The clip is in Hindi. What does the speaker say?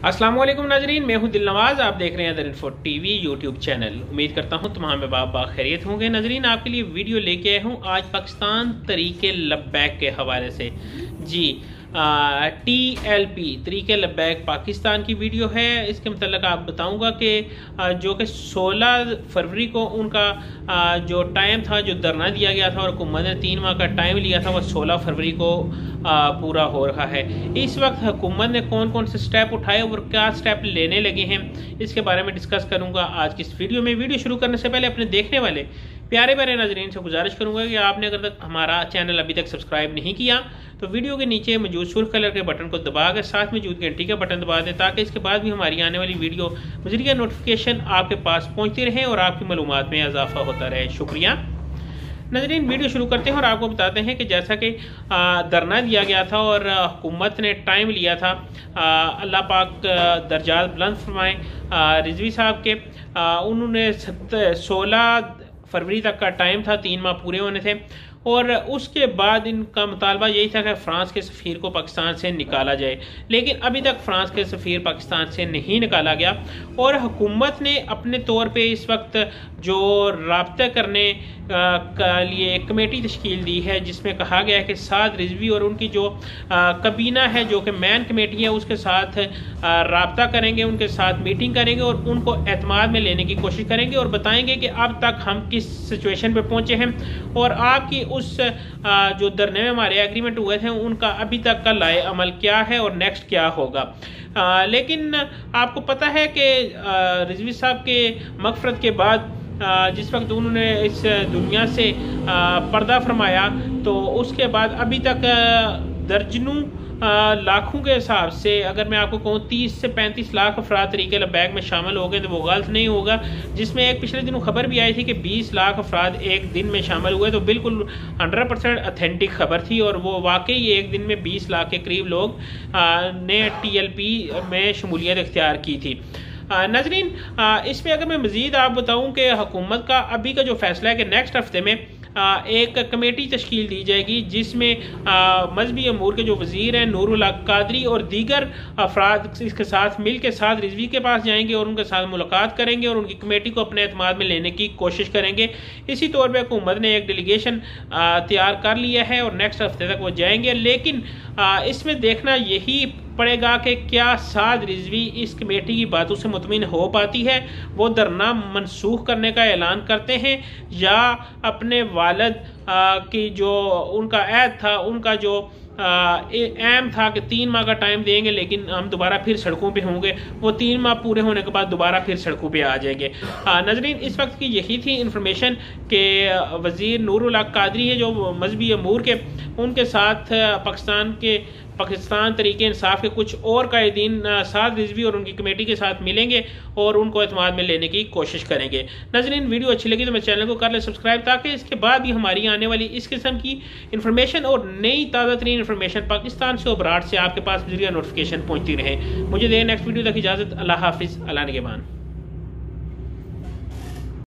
अस्सलाम वालेकुम नाजरीन, मैं हूं दिल नवाज। आप देख रहे हैं दर इन्फो टीवी यूट्यूब चैनल। उम्मीद करता हूं तमाम बाप खैरियत होंगे। नाजरीन, आपके लिए वीडियो लेके आया हूं आज पाकिस्तान तरीके लब्बैक के हवाले से। जी, TLP तरीके लब्बैक पाकिस्तान की वीडियो है। इसके मतलब आप बताऊंगा कि जो कि 16 फरवरी को उनका जो टाइम था, जो धरना दिया गया था और हुकूमत ने 3 माह का टाइम लिया था, वह 16 फरवरी को पूरा हो रहा है। इस वक्त हुकूमत ने कौन कौन से स्टेप उठाए और क्या स्टेप लेने लगे हैं, इसके बारे में डिस्कस करूंगा आज की इस वीडियो में। वीडियो शुरू करने से पहले अपने देखने वाले प्यारे प्यारे नाजरीन से गुजारिश करूंगा कि आपने अगर तक हमारा चैनल अभी तक सब्सक्राइब नहीं किया तो वीडियो के नीचे मौजूद सुर्ख कलर के बटन को दबा कर साथ मौजूद घंटी का बटन दबा दें, ताकि इसके बाद भी हमारी आने वाली वीडियो बजरिया नोटिफिकेशन आपके पास पहुंचती रहे और आपकी मालूमात में इजाफा होता रहे। शुक्रिया। नाज़रीन, वीडियो शुरू करते हैं और आपको बताते हैं कि जैसा कि धरना दिया गया था और हुकूमत ने टाइम लिया था, अल्लाह पाक दर्जात बुलंद फरमाए, रिजवी साहब के उन्होंने 16 फरवरी तक का टाइम था, 3 माह पूरे होने थे। और उसके बाद इनका मुतालबा यही था कि फ़्रांस के सफ़ीर को पाकिस्तान से निकाला जाए, लेकिन अभी तक फ़्रांस के सफ़ीर पाकिस्तान से नहीं निकाला गया। और हुकूमत ने अपने तौर पे इस वक्त जो राब्ता करने के लिए एक कमेटी तश्कील दी है, जिसमें कहा गया है कि साद रिजवी और उनकी जो कबीना है, जो कि मैन कमेटी है, उसके साथ राब्ता करेंगे, उनके साथ मीटिंग करेंगे और उनको एतमाद में लेने की कोशिश करेंगे और बताएंगे कि अब तक हम किस सिचुएशन पे पहुंचे हैं और आपकी उस जो धरने में हमारे एग्रीमेंट हुए थे उनका अभी तक का लाए अमल क्या है और नेक्स्ट क्या होगा। लेकिन आपको पता है कि रिजवी साहब के मगफरत के बाद जिस वक्त उन्होंने इस दुनिया से पर्दा फरमाया, तो उसके बाद अभी तक दर्जनों लाखों के हिसाब से, अगर मैं आपको कहूँ 30 से 35 लाख अफराद तरीके लब्बैक में शामिल हो गए तो वो गलत नहीं होगा। जिसमें एक पिछले दिनों खबर भी आई थी कि 20 लाख अफराद एक दिन में शामिल हुए, तो बिल्कुल 100% ऑथेंटिक खबर थी और वो वाकई एक दिन में 20 लाख के करीब लोग ने TLP में शमूलियत इख्तियार की थी। नाजरीन, इसमें अगर मैं मज़ीद आप बताऊँ कि हुकूमत का अभी का जो फैसला है कि नेक्स्ट हफ्ते में एक कमेटी तश्कील दी जाएगी, जिसमें मजहबी अमूर के जो वज़ीर हैं नूरुल हक कादरी और दीगर अफराद इसके साथ मिल के साथ रिजवी के पास जाएंगे और उनके साथ मुलाकात करेंगे और उनकी कमेटी को अपने एतमाद में लेने की कोशिश करेंगे। इसी तौर पर हुकूमत ने एक डेलीगेशन तैयार कर लिया है और नेक्स्ट हफ्ते तक वो जाएंगे। लेकिन इसमें देखना यही पड़ेगा कि क्या साद रिजवी इस कमेटी की बातों से मुतमिन हो पाती है, वो धरना मनसूख करने का ऐलान करते हैं, या अपने वालिद की जो उनका ऐद था, उनका जो एम था कि 3 माह का टाइम देंगे लेकिन हम दोबारा फिर सड़कों पे होंगे, वो 3 माह पूरे होने के बाद दोबारा फिर सड़कों पे आ जाएंगे। नाजरीन, इस वक्त की यही थी इंफॉर्मेशन कि वज़ीर नूरुल हक कादरी है जो मजहबी अमूर के, उनके साथ पाकिस्तान तरीके इंसाफ के कुछ और कायदीन साद रिजवी और उनकी कमेटी के साथ मिलेंगे और उनको एतमाद में लेने की कोशिश करेंगे। नाज़रीन, वीडियो अच्छी लगी तो मेरे चैनल को कर ले सब्सक्राइब, ताकि इसके बाद भी हमारी आने वाली इस किस्म की इन्फॉर्मेशन और नई ताज़ा तरीन इन्फॉर्मेशन पाकिस्तान से और अब्राड से आपके पास जरिए नोटिफिकेशन पहुँचती रहे। मुझे दे नेक्स्ट वीडियो तक इजाज़त। अल्लाह हाफिज़, अल्लाह निगहबान।